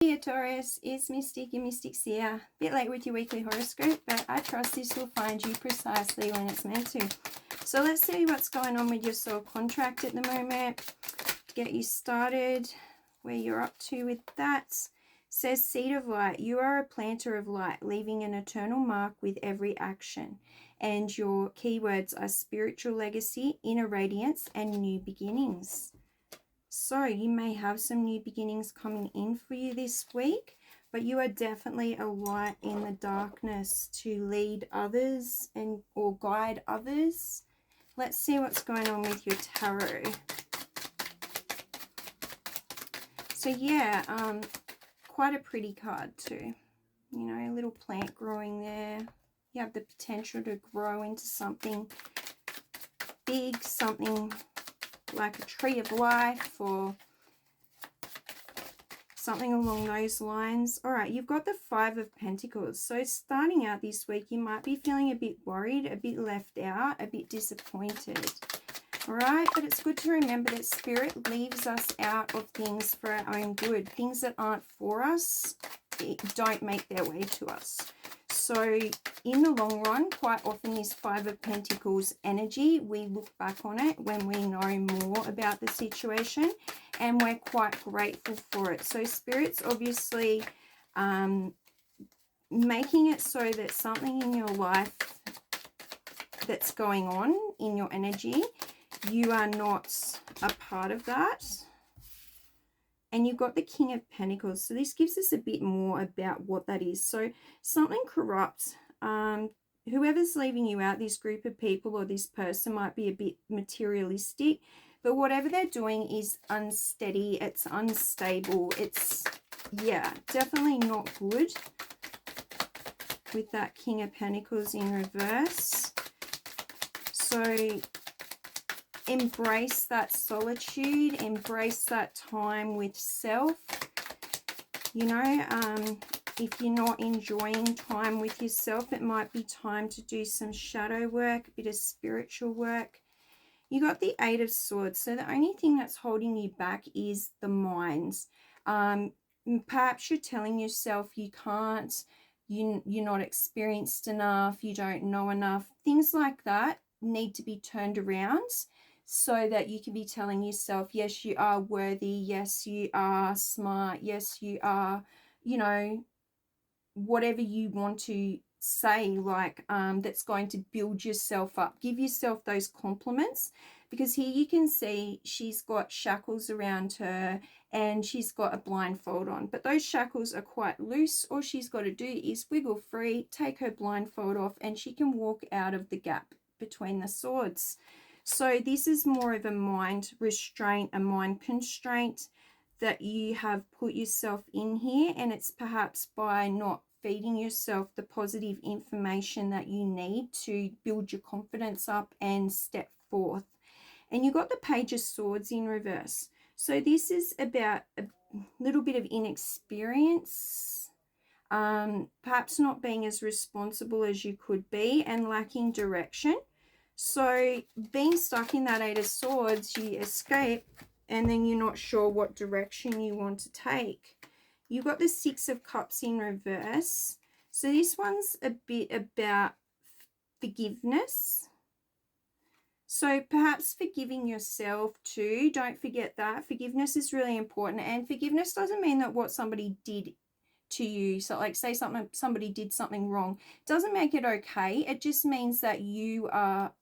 Hey Taurus, it's Mystic and Mystic's here. A bit late with your weekly horoscope, but I trust this will find you precisely when it's meant to. So let's see what's going on with your soul contract at the moment. To get you started, where you're up to with that. Says seed of light, you are a planter of light, leaving an eternal mark with every action. And your keywords are spiritual legacy, inner radiance, and new beginnings. So you may have some new beginnings coming in for you this week, but you are definitely a light in the darkness to lead others and or guide others. Let's see what's going on with your tarot. So yeah, quite a pretty card too. You know, a little plant growing there. You have the potential to grow into something big, something like a tree of life or something along those lines. All right, you've got the Five of Pentacles. So starting out this week, you might be feeling a bit worried, a bit left out, a bit disappointed. All right, but it's good to remember that Spirit leaves us out of things for our own good. Things that aren't for us don't make their way to us. So in the long run, quite often this Five of Pentacles energy, we look back on it when we know more about the situation and we're quite grateful for it. So Spirit's obviously making it so that something in your life that's going on in your energy, you are not a part of that. And you've got the King of Pentacles. So this gives us a bit more about what that is. So something corrupt. Whoever's leaving you out, this group of people or this person might be a bit materialistic. But whatever they're doing is unsteady. It's unstable. It's, yeah, definitely not good with that King of Pentacles in reverse. So embrace that solitude, embrace that time with self. You know, if you're not enjoying time with yourself, it might be time to do some shadow work, a bit of spiritual work. You got the Eight of Swords, so the only thing that's holding you back is the mind. Perhaps you're telling yourself you can't, you're not experienced enough, you don't know enough. Things like that need to be turned around, so that you can be telling yourself, yes, you are worthy. Yes, you are smart. Yes, you are, you know, whatever you want to say, like that's going to build yourself up. Give yourself those compliments, because here you can see she's got shackles around her and she's got a blindfold on. But those shackles are quite loose. All she's got to do is wiggle free, take her blindfold off, and she can walk out of the gap between the swords. So this is more of a mind restraint, a mind constraint that you have put yourself in here. And it's perhaps by not feeding yourself the positive information that you need to build your confidence up and step forth. And you got the Page of Swords in reverse. So this is about a little bit of inexperience, perhaps not being as responsible as you could be and lacking direction. So being stuck in that Eight of Swords, you escape and then you're not sure what direction you want to take. You've got the Six of Cups in reverse. So this one's a bit about forgiveness. So perhaps forgiving yourself too. Don't forget that. Forgiveness is really important. And forgiveness doesn't mean that what somebody did to you, so like say somebody did something wrong, doesn't make it okay. It just means that you are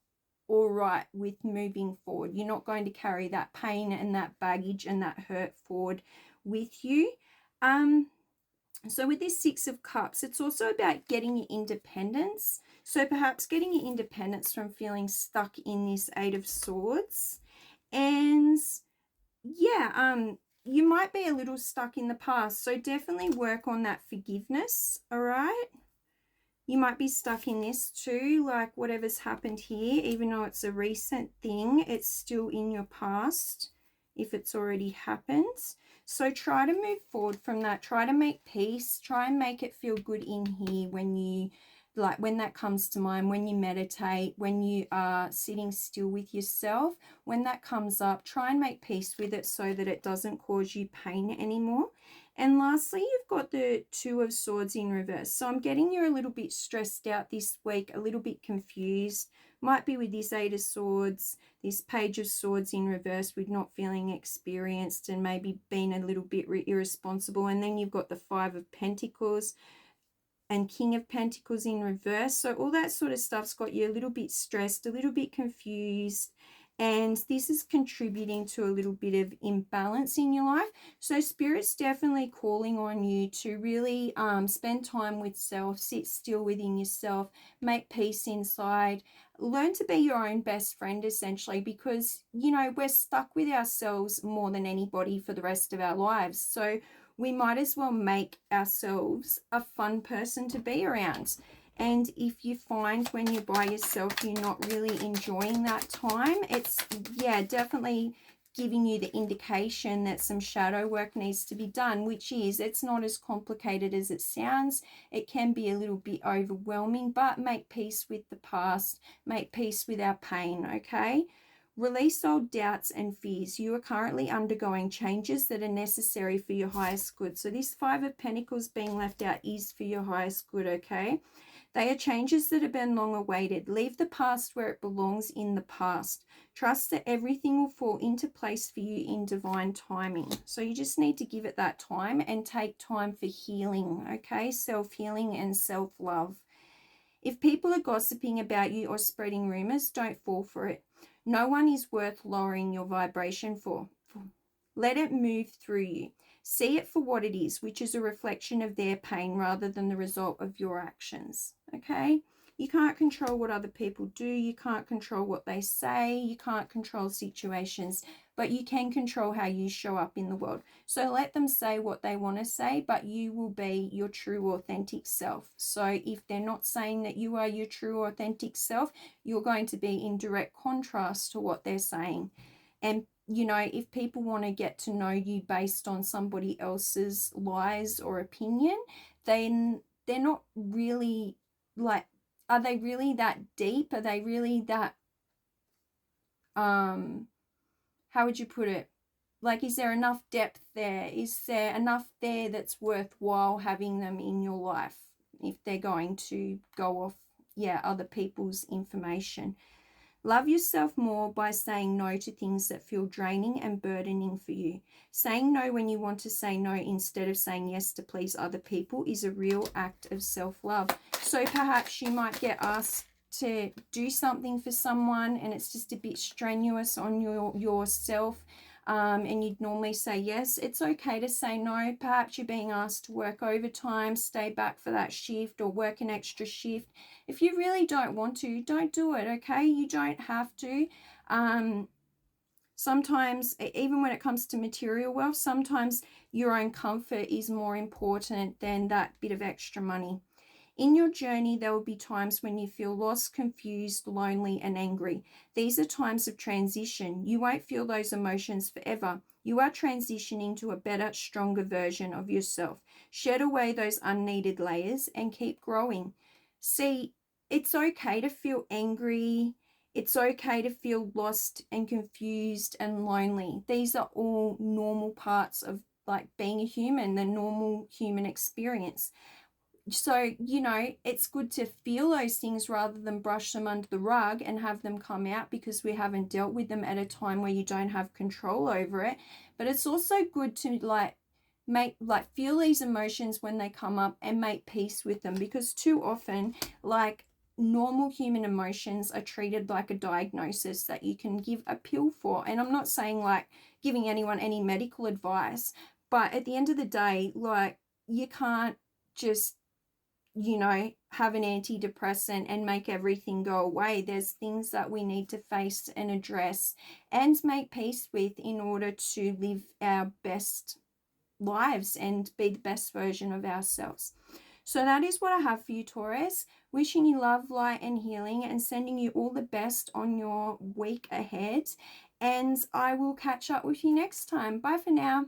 all right with moving forward. You're not going to carry that pain and that baggage and that hurt forward with you. So with this Six of Cups, it's also about getting your independence. So perhaps getting your independence from feeling stuck in this Eight of Swords. And yeah, you might be a little stuck in the past. So definitely work on that forgiveness, all right? You might be stuck in this too, like whatever's happened here, even though it's a recent thing, it's still in your past if it's already happened. So try to move forward from that. Try to make peace. Try and make it feel good in here when you, like when that comes to mind, when you meditate, when you are sitting still with yourself, when that comes up, try and make peace with it so that it doesn't cause you pain anymore. And lastly, you've got the Two of Swords in reverse. So I'm getting you're a little bit stressed out this week, a little bit confused. Might be with this Eight of Swords, this Page of Swords in reverse with not feeling experienced and maybe being a little bit irresponsible. And then you've got the Five of Pentacles and King of Pentacles in reverse. So all that sort of stuff's got you a little bit stressed, a little bit confused, and this is contributing to a little bit of imbalance in your life. So Spirit's definitely calling on you to really spend time with self, sit still within yourself, make peace inside, learn to be your own best friend essentially, because, you know, we're stuck with ourselves more than anybody for the rest of our lives. So we might as well make ourselves a fun person to be around. And if you find when you're by yourself, you're not really enjoying that time, it's, yeah, definitely giving you the indication that some shadow work needs to be done, which is, it's not as complicated as it sounds. It can be a little bit overwhelming, but make peace with the past, make peace with our pain, okay? Release old doubts and fears. You are currently undergoing changes that are necessary for your highest good. So this Five of Pentacles being left out is for your highest good, okay? They are changes that have been long awaited. Leave the past where it belongs, in the past. Trust that everything will fall into place for you in divine timing. So you just need to give it that time and take time for healing, okay? Self-healing and self-love. If people are gossiping about you or spreading rumors, don't fall for it. No one is worth lowering your vibration for. Let it move through you. See it for what it is, which is a reflection of their pain rather than the result of your actions, okay? You can't control what other people do. You can't control what they say. You can't control situations, but you can control how you show up in the world. So let them say what they want to say, but you will be your true, authentic self. So if they're not saying that you are your true, authentic self, you're going to be in direct contrast to what they're saying. And, you know, if people want to get to know you based on somebody else's lies or opinion, then they're not really, like, are they really that deep? Are they really that, how would you put it? Like, is there enough depth there? Is there enough there that's worthwhile having them in your life if they're going to go off, yeah, other people's information? Love yourself more by saying no to things that feel draining and burdening for you. Saying no when you want to say no instead of saying yes to please other people is a real act of self-love. So perhaps you might get asked to do something for someone and it's just a bit strenuous on yourself. And you'd normally say yes. It's okay to say no. Perhaps you're being asked to work overtime, stay back for that shift, or work an extra shift. If you really don't want to, don't do it, okay? You don't have to. Sometimes, even when it comes to material wealth, sometimes your own comfort is more important than that bit of extra money. In your journey, there will be times when you feel lost, confused, lonely, and angry. These are times of transition. You won't feel those emotions forever. You are transitioning to a better, stronger version of yourself. Shed away those unneeded layers and keep growing. See, it's okay to feel angry. It's okay to feel lost and confused and lonely. These are all normal parts of, like, being a human, the normal human experience. So, you know, it's good to feel those things rather than brush them under the rug and have them come out because we haven't dealt with them at a time where you don't have control over it. But it's also good to feel these emotions when they come up and make peace with them, because too often, like, normal human emotions are treated like a diagnosis that you can give a pill for. And I'm not saying like giving anyone any medical advice, but at the end of the day, like, you can't just, you know, have an antidepressant and make everything go away. There's things that we need to face and address and make peace with in order to live our best lives and be the best version of ourselves. So that is what I have for you, Taurus. Wishing you love, light, and healing, and sending you all the best on your week ahead. And I will catch up with you next time. Bye for now.